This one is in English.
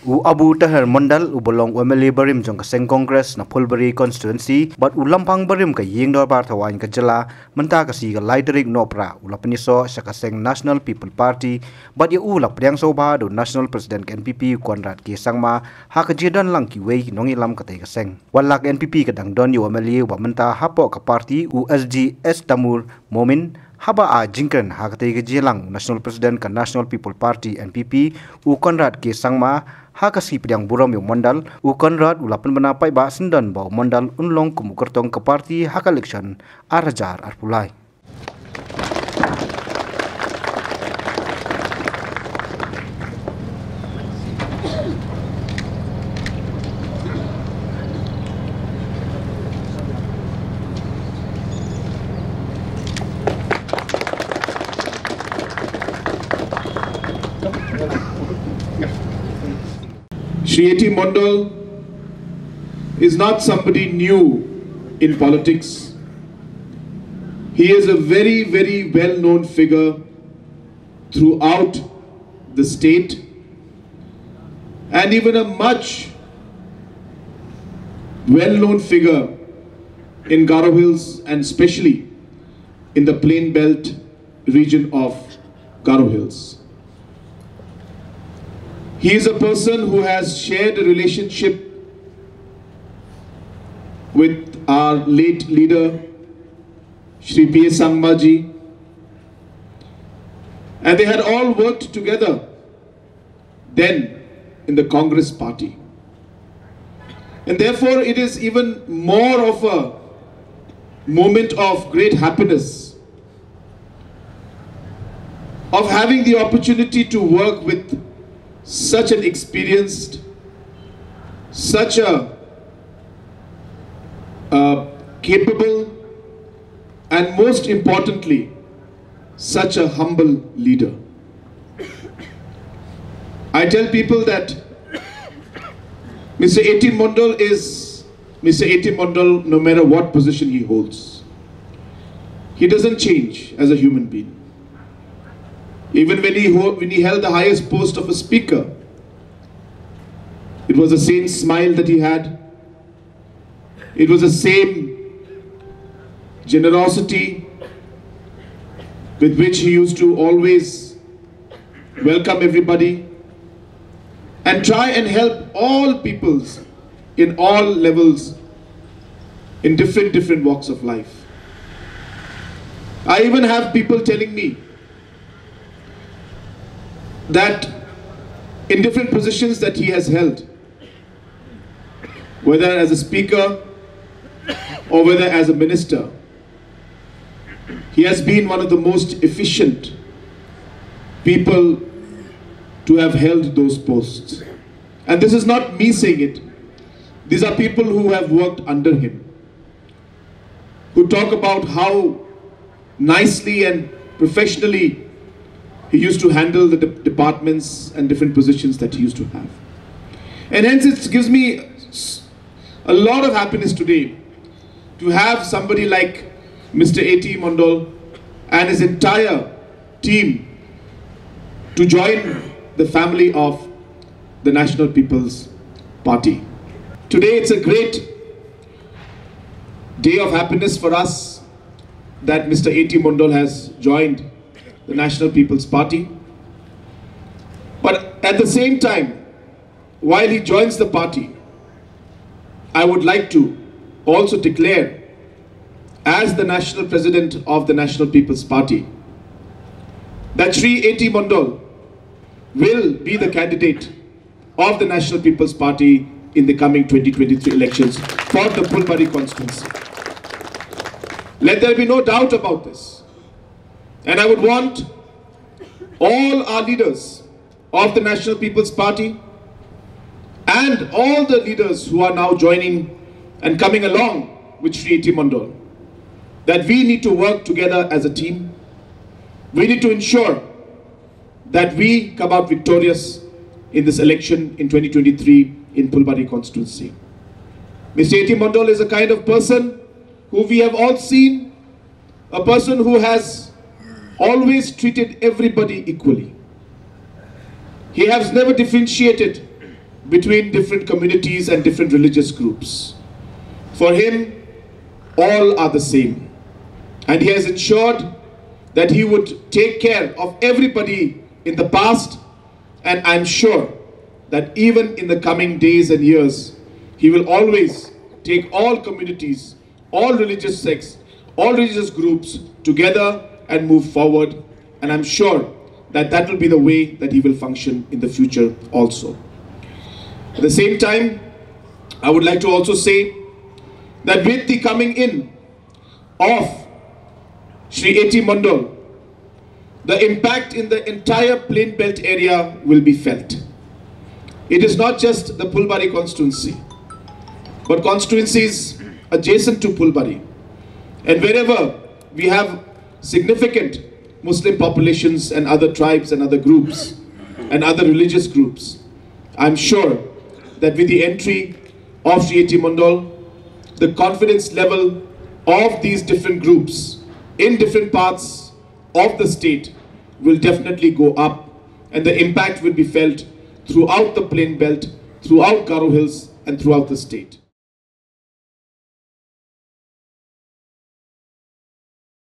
U Abu Tahir Mandal u bolong MLA barim jong kaseng Congress na Phulbari constituency but u lampang barim ka yeng dor bar thawan ka jala menta ka si ka laiterik nopra u lapniso sa kaseng National People Party but ya u lap priang soba do National President NPP Konrad ke sangma ha ka jedan lang ki wei nongi lam ka te kaseng walak NPP ka dang don yu MLA wa menta hapo ka party u SGS Tamur Mominin haba a jingkren ha ka te ka jelang National President ka National People Party NPP u Konrad ke sangma hakasi pedang buram yung mandal u Konrad ulapan menapai ba sendan bau mandal unlong kumukertong ke parti hak election arajar arpulai. Shillong Mail is not somebody new in politics. He is a very, very well-known figure throughout the state and even a much well-known figure in Kyrwoh Hills and especially in the Plain Belt region of Kyrwoh Hills. He is a person who has shared a relationship with our late leader, Shri P. Sangmaji, and they had all worked together then in the Congress party. And therefore it is even more of a moment of great happiness of having the opportunity to work with such an experienced, such a capable, and most importantly, such a humble leader. I tell people that Mr. A.T. Mondal is Mr. A.T. Mondal no matter what position he holds. He doesn't change as a human being. Even when he held the highest post of a speaker, it was the same smile that he had. It was the same generosity with which he used to always welcome everybody and try and help all peoples in all levels in different walks of life. I even have people telling me that in different positions that he has held, whether as a speaker or whether as a minister, he has been one of the most efficient people to have held those posts. And this is not me saying it. These are people who have worked under him, who talk about how nicely and professionally he used to handle the departments and different positions that he used to have. And hence it gives me a lot of happiness today to have somebody like Mr. A.T. Mondal and his entire team to join the family of the National People's Party. Today it's a great day of happiness for us that Mr. A.T. Mondal has joined the National People's Party. But at the same time, while he joins the party, I would like to also declare as the National President of the National People's Party that Shri A.T. Mondal will be the candidate of the National People's Party in the coming 2023 elections for the Phulbari constituency. Let there be no doubt about this. And I would want all our leaders of the National People's Party and all the leaders who are now joining and coming along with Shri A.T. Mondal that we need to work together as a team. We need to ensure that we come out victorious in this election in 2023 in Phulbari constituency. Mr. A.T. Mondal is a kind of person who we have all seen, a person who has always treated everybody equally. He has never differentiated between different communities and different religious groups. For him, all are the same. And he has ensured that he would take care of everybody in the past, and I'm sure that even in the coming days and years, he will always take all communities, all religious sects, all religious groups together and move forward. And I'm sure that that will be the way that he will function in the future also. At the same time, I would like to also say that with the coming in of Shri A.T. Mondal, the impact in the entire plain belt area will be felt. It is not just the Phulbari constituency, but constituencies adjacent to Phulbari. And wherever we have significant Muslim populations and other tribes and other groups and other religious groups, I'm sure that with the entry of Shri A.T. Mondal, the confidence level of these different groups in different parts of the state will definitely go up, and the impact will be felt throughout the plain belt, throughout Kyrwoh Hills and throughout the state.